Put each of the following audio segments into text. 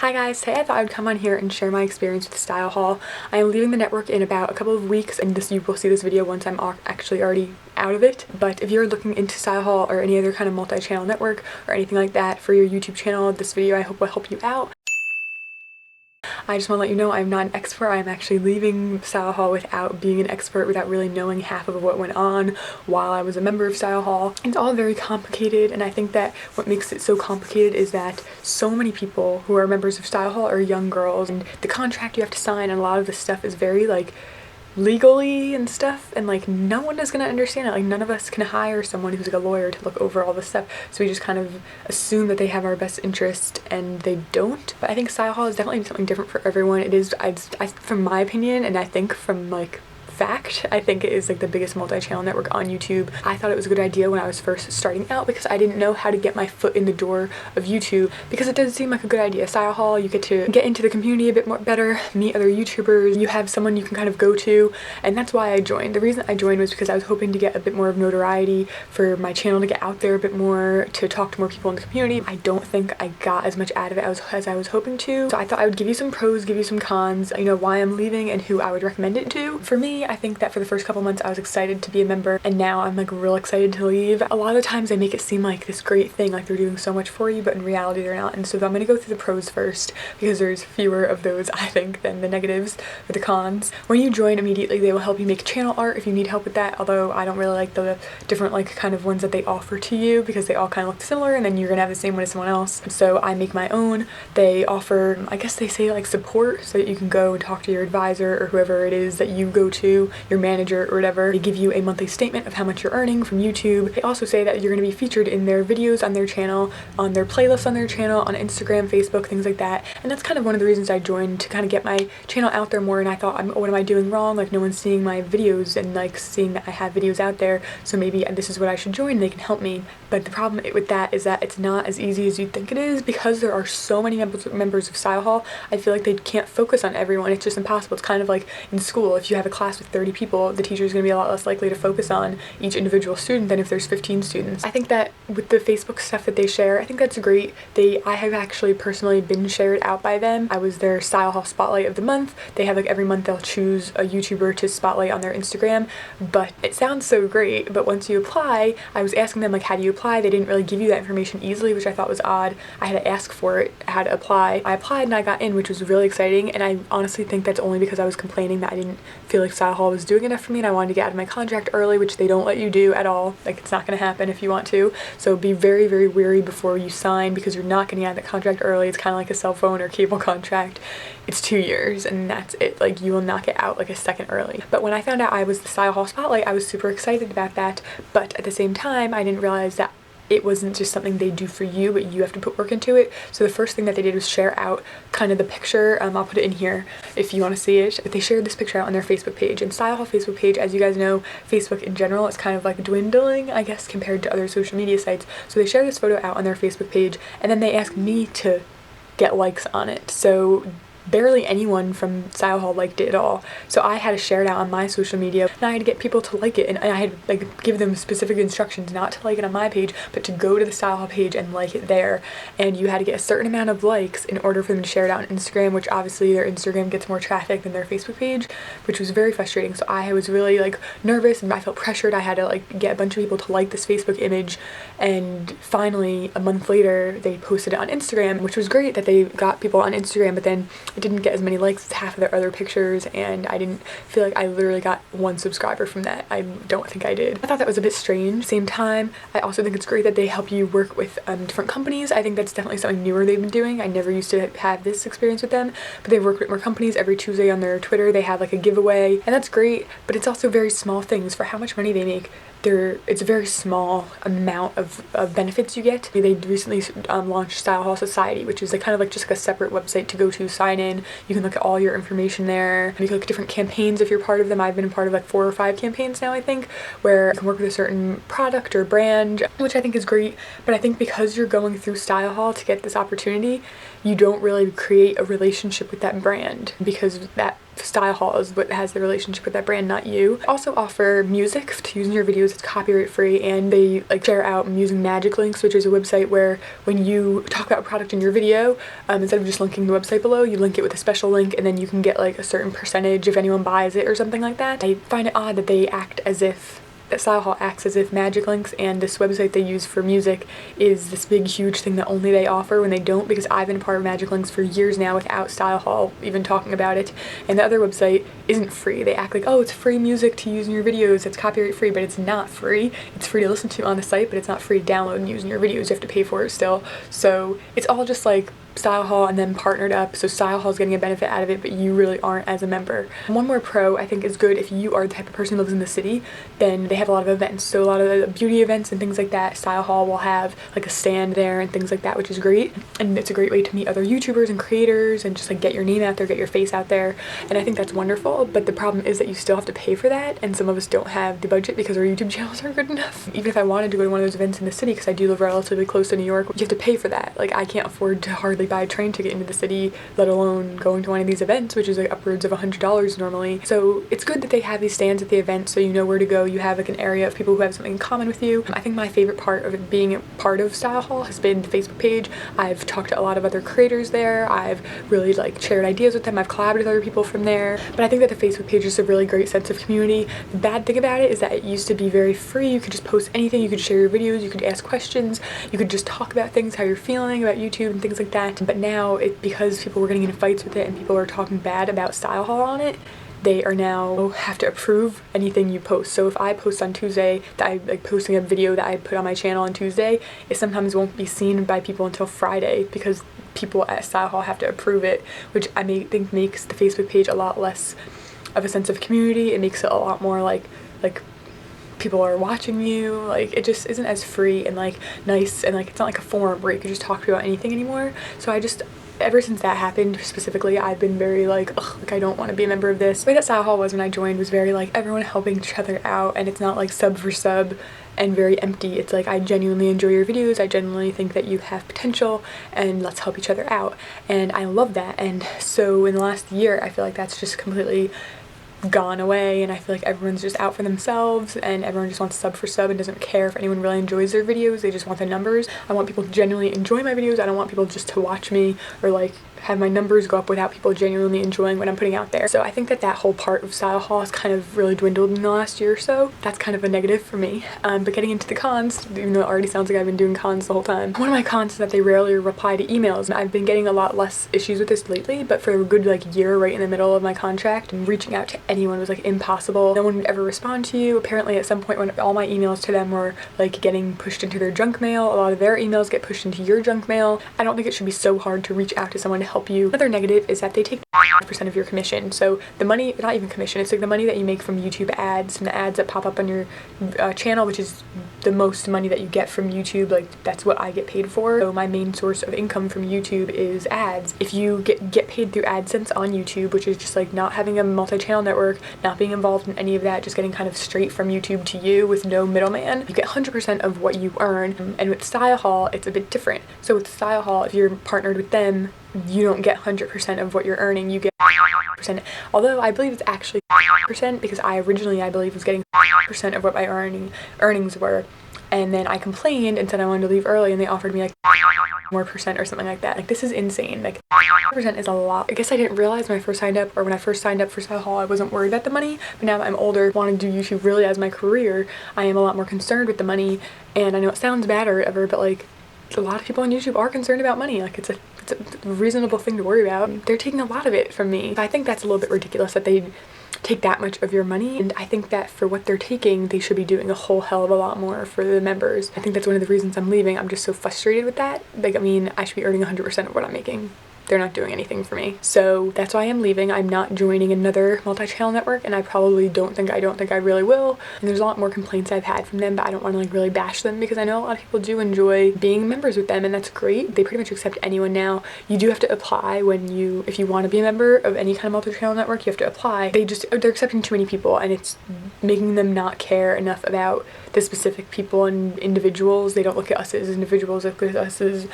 Hi guys, today I thought I'd come on here and share my experience with StyleHaul. I am leaving the network in about a couple of weeks, and you will see this video once I'm actually already out of it. But if you're looking into StyleHaul or any other kind of multi-channel network or anything like that for your YouTube channel, this video I hope will help you out. I just want to let you know I'm not an expert. I'm actually leaving StyleHaul without being an expert, without really knowing half of what went on while I was a member of StyleHaul. It's all very complicated, and I think that what makes it so complicated is that so many people who are members of StyleHaul are young girls, and the contract you have to sign and a lot of this stuff is very legally and stuff, and no one is gonna understand it. None of us can hire someone who's a lawyer to look over all this stuff, so we just kind of assume that they have our best interest, and they don't. But I think StyleHaul is definitely something different for everyone. It is, from my opinion, and I think from fact, I think it is the biggest multi-channel network on YouTube. I thought it was a good idea when I was first starting out because I didn't know how to get my foot in the door of YouTube, because it does seem like a good idea. StyleHaul, you get to get into the community a bit more better, meet other YouTubers, you have someone you can kind of go to, and that's why I joined. The reason I joined was because I was hoping to get a bit more of notoriety for my channel, to get out there a bit more, to talk to more people in the community. I don't think I got as much out of it as I was hoping to, so I thought I would give you some pros, give you some cons, why I'm leaving and who I would recommend it to. For me, I think that for the first couple months I was excited to be a member, and now I'm real excited to leave. A lot of the times they make it seem like this great thing, like they're doing so much for you, but in reality they're not. And so I'm gonna go through the pros first, because there's fewer of those, I think, than the negatives or the cons. When you join, immediately they will help you make channel art if you need help with that, although I don't really like the different kind of ones that they offer to you, because they all kind of look similar and then you're gonna have the same one as someone else. So I make my own. They offer, I guess they say support, so that you can go and talk to your advisor or whoever it is that you go to, your manager or whatever. They give you a monthly statement of how much you're earning from YouTube. They also say that you're going to be featured in their videos on their channel, on their playlists on their channel, on Instagram, Facebook, things like that. And that's kind of one of the reasons I joined, to kind of get my channel out there more. And I thought, what am I doing wrong? No one's seeing my videos and seeing that I have videos out there, so maybe this is what I should join and they can help me. But the problem with that is that it's not as easy as you think it is, because there are so many members of StyleHaul. I feel like they can't focus on everyone. It's just impossible. It's kind of like in school. If you have a class with 30 people, the teacher is going to be a lot less likely to focus on each individual student than if there's 15 students. I think that with the Facebook stuff that they share, I think that's great. I have actually personally been shared out by them. I was their StyleHaul Spotlight of the month. They have every month they'll choose a YouTuber to spotlight on their Instagram, but it sounds so great. But once you apply, I was asking them how do you apply? They didn't really give you that information easily, which I thought was odd. I had to ask for it, I had to apply. I applied and I got in, which was really exciting, and I honestly think that's only because I was complaining that I didn't feel like StyleHaul was doing enough for me, and I wanted to get out of my contract early, which they don't let you do at all. It's not going to happen if you want to. So be very, very wary before you sign, because you're not getting out of the contract early. It's kind of like a cell phone or cable contract. It's 2 years and that's it. You will not get out a second early. But when I found out I was the StyleHaul Spotlight, I was super excited about that. But at the same time, I didn't realize that it wasn't just something they do for you, but you have to put work into it. So the first thing that they did was share out kind of the picture. I'll put it in here if you want to see it. But they shared this picture out on their Facebook page. And StyleHaul Facebook page, as you guys know, Facebook in general is kind of dwindling, I guess, compared to other social media sites. So they shared this photo out on their Facebook page, and then they asked me to get likes on it. So barely anyone from StyleHaul liked it at all. So I had to share it out on my social media, and I had to get people to like it, and I had to give them specific instructions not to like it on my page, but to go to the StyleHaul page and like it there. And you had to get a certain amount of likes in order for them to share it out on Instagram, which obviously their Instagram gets more traffic than their Facebook page, which was very frustrating. So I was really nervous, and I felt pressured. I had to get a bunch of people to like this Facebook image, and finally a month later they posted it on Instagram, which was great that they got people on Instagram, but then it didn't get as many likes as half of their other pictures, and I didn't feel like I literally got 1 subscriber from that. I don't think I did. I thought that was a bit strange. Same time, I also think it's great that they help you work with different companies. I think that's definitely something newer they've been doing. I never used to have this experience with them, but they've worked with more companies. Every Tuesday on their Twitter they have a giveaway, and that's great, but it's also very small things for how much money they make. It's a very small amount of benefits you get. They recently launched StyleHaul Society, which is kind of just a separate website to go to, sign in. You can look at all your information there. You can look at different campaigns if you're part of them. I've been a part of 4 or 5 campaigns now, I think, where you can work with a certain product or brand, which I think is great. But I think because you're going through StyleHaul to get this opportunity, you don't really create a relationship with that brand, because that StyleHaul is what has the relationship with that brand, not you. Also offer music to use in your videos. It's copyright free, and they like share out using Magic Links, which is a website where when you talk about a product in your video, instead of just linking the website below, you link it with a special link, and then you can get like a certain percentage if anyone buys it or something like that. I find it odd that they act as if that StyleHaul acts as if Magic Links and this website they use for music is this big huge thing that only they offer, when they don't, because I've been a part of Magic Links for years now without StyleHaul even talking about it, and the other website isn't free. They act like, oh, it's free music to use in your videos, it's copyright free, but it's not free. It's free to listen to on the site, but it's not free to download and use in your videos. You have to pay for it still. So it's all just like StyleHaul and then partnered up, so StyleHaul is getting a benefit out of it, but you really aren't as a member. One more pro I think is good if you are the type of person who lives in the city, then they have a lot of events. So a lot of the beauty events and things like that, StyleHaul will have like a stand there and things like that, which is great. And it's a great way to meet other YouTubers and creators and just like get your name out there, get your face out there. And I think that's wonderful, but the problem is that you still have to pay for that, and some of us don't have the budget because our YouTube channels aren't good enough. Even if I wanted to go to one of those events in the city, because I do live relatively close to New York, you have to pay for that. Like I can't afford to hardly buy a train ticket into the city, let alone going to one of these events, which is like upwards of $100 normally. So it's good that they have these stands at the event so you know where to go. You have like an area of people who have something in common with you. I think my favorite part of it being a part of StyleHaul has been the Facebook page. I've talked to a lot of other creators there. I've really like shared ideas with them. I've collabed with other people from there. But I think that the Facebook page is a really great sense of community. The bad thing about it is that it used to be very free. You could just post anything. You could share your videos. You could ask questions. You could just talk about things, how you're feeling about YouTube and things like that. But now because people were getting into fights with it and people are talking bad about StyleHaul on it, they are now have to approve anything you post. So if I post on Tuesday that I like posting a video that I put on my channel on Tuesday, it sometimes won't be seen by people until Friday because people at StyleHaul have to approve it, which I think makes the Facebook page a lot less of a sense of community. It makes it a lot more like people are watching you. Like it just isn't as free and like nice, and like it's not like a forum where you can just talk about anything anymore. So ever since that happened specifically, I've been very like, ugh, like I don't want to be a member of this. The way that StyleHaul was when I joined was very like everyone helping each other out, and it's not like sub for sub and very empty. It's like I genuinely enjoy your videos, I genuinely think that you have potential, and let's help each other out. And I love that. And so in the last year I feel like that's just completely gone away, and I feel like everyone's just out for themselves and everyone just wants sub for sub and doesn't care if anyone really enjoys their videos. They just want the numbers. I want people to genuinely enjoy my videos. I don't want people just to watch me or like have my numbers go up without people genuinely enjoying what I'm putting out there. So I think that that whole part of StyleHaul has kind of really dwindled in the last year or so. That's kind of a negative for me. But getting into the cons, even though it already sounds like I've been doing cons the whole time, one of my cons is that they rarely reply to emails. I've been getting a lot less issues with this lately, but for a good like year right in the middle of my contract, reaching out to anyone was like impossible. No one would ever respond to you. Apparently at some point when all my emails to them were like getting pushed into their junk mail, a lot of their emails get pushed into your junk mail. I don't think it should be so hard to reach out to someone to help you. Another negative is that they take 5% of your commission. So the money, not even commission, it's like the money that you make from YouTube ads, from the ads that pop up on your channel, which is the most money that you get from YouTube. Like that's what I get paid for. So my main source of income from YouTube is ads. If you get paid through AdSense on YouTube, which is just like not having a multi-channel network, not being involved in any of that, just getting kind of straight from YouTube to you with no middleman, you get 100% of what you earn. And with StyleHaul, it's a bit different. So with StyleHaul, if you're partnered with them, you don't get 100% of what you're earning, you get 100%. Although I believe it's actually 100% because I originally, I believe, was getting 100% of what my earnings were. And then I complained and said I wanted to leave early, and they offered me like more percent or something like that. Like this is insane. Like 100% is a lot. I guess I didn't realize when I first signed up, or when I first signed up for StyleHaul, I wasn't worried about the money. But now that I'm older, want to do YouTube really as my career, I am a lot more concerned with the money. And I know it sounds bad or whatever, but like a lot of people on YouTube are concerned about money. Like it's a reasonable thing to worry about. They're taking a lot of it from me. I think that's a little bit ridiculous that they take that much of your money, and I think that for what they're taking, they should be doing a whole hell of a lot more for the members. I think that's one of the reasons I'm leaving. I'm just so frustrated with that. Like, I mean, I should be earning 100% of what I'm making. They're not doing anything for me. So that's why I'm leaving. I'm not joining another multi-channel network, and I probably don't think I really will. And there's a lot more complaints I've had from them, but I don't want to like really bash them because I know a lot of people do enjoy being members with them, and that's great. They pretty much accept anyone now. You do have to apply if you want to be a member of any kind of multi-channel network, you have to apply. They're accepting too many people, and it's making them not care enough about the specific people and individuals. They don't look at us as individuals, they look at us as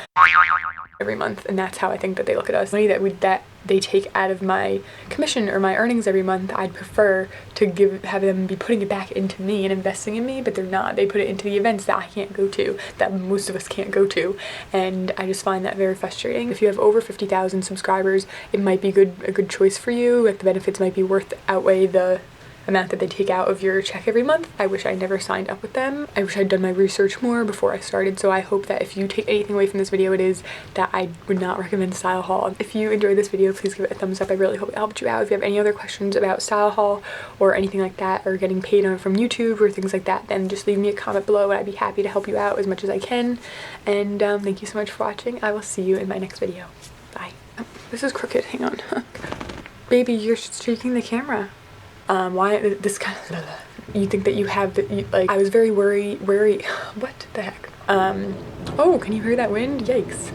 every month, and that's how I think that they look at us. Money that they take out of my commission or my earnings every month, I'd prefer to have them be putting it back into me and investing in me, but they're not. They put it into the events that I can't go to, that most of us can't go to, and I just find that very frustrating. If you have over 50,000 subscribers, it might be a good choice for you. Like, the benefits might be outweigh the amount that they take out of your check every month. I wish I never signed up with them. I wish I'd done my research more before I started, so I hope that if you take anything away from this video, it is that I would not recommend StyleHaul. If you enjoyed this video, please give it a thumbs up. I really hope it helped you out. If you have any other questions about StyleHaul or anything like that, or getting paid from YouTube or things like that, then just leave me a comment below and I'd be happy to help you out as much as I can. And thank you so much for watching. I will see you in my next video. Bye. Oh, this is crooked. Hang on. Baby, you're streaking the camera. Why this kind of, you think that you have the, like, I was very wary, what the heck? Oh, can you hear that wind? Yikes.